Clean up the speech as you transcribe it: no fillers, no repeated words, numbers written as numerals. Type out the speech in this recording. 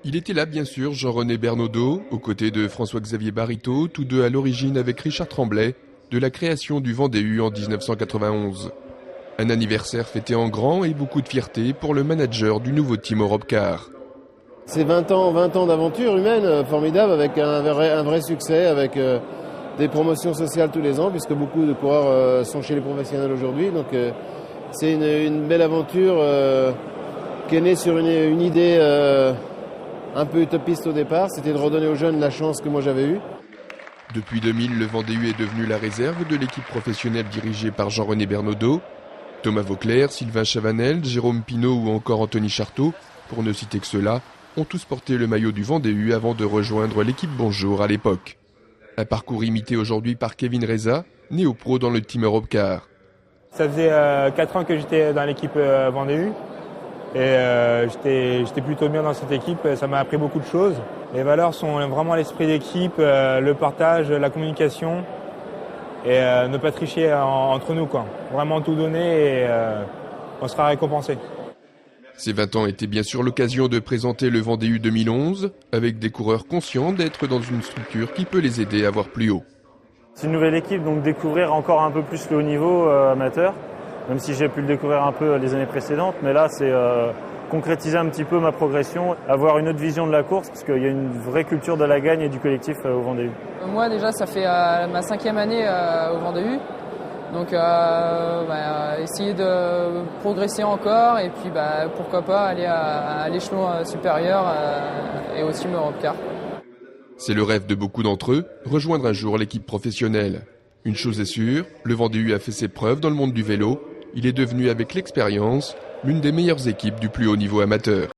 Il était là bien sûr Jean-René Bernaudot, aux côtés de François-Xavier Barito, tous deux à l'origine avec Richard Tremblay, de la création du Vendée U en 1991. Un anniversaire fêté en grand et beaucoup de fierté pour le manager du nouveau team Europcar. C'est 20 ans d'aventure humaine formidable avec un vrai succès, avec des promotions sociales tous les ans puisque beaucoup de coureurs sont chez les professionnels aujourd'hui. Donc c'est une belle aventure qui est née sur une idée un peu utopiste au départ, c'était de redonner aux jeunes la chance que moi j'avais eue. Depuis 2000, le Vendée U est devenu la réserve de l'équipe professionnelle dirigée par Jean-René Bernaudot. Thomas Vauclair, Sylvain Chavanel, Jérôme Pinault ou encore Anthony Charteau, pour ne citer que ceux-là, ont tous porté le maillot du Vendée U avant de rejoindre l'équipe Bonjour à l'époque. Un parcours imité aujourd'hui par Kevin Reza, néo-pro dans le team Europcar. Ça faisait 4 ans que j'étais dans l'équipe Vendée U. Et j'étais plutôt bien dans cette équipe, ça m'a appris beaucoup de choses. Les valeurs sont vraiment l'esprit d'équipe, le partage, la communication et ne pas tricher entre nous, quoi. Vraiment tout donner et on sera récompensé. Ces 20 ans étaient bien sûr l'occasion de présenter le Vendée U 2011 avec des coureurs conscients d'être dans une structure qui peut les aider à voir plus haut. C'est une nouvelle équipe, donc découvrir encore un peu plus le haut niveau amateur. Même si j'ai pu le découvrir un peu les années précédentes, mais là c'est concrétiser un petit peu ma progression, avoir une autre vision de la course, parce qu'il y a une vraie culture de la gagne et du collectif au Vendée U. Moi déjà ça fait ma 5e année au Vendée U, donc essayer de progresser encore et puis pourquoi pas aller à l'échelon supérieur et au team Europcar. C'est le rêve de beaucoup d'entre eux, rejoindre un jour l'équipe professionnelle. Une chose est sûre, le Vendée U a fait ses preuves dans le monde du vélo. Il est devenu avec l'expérience l'une des meilleures équipes du plus haut niveau amateur.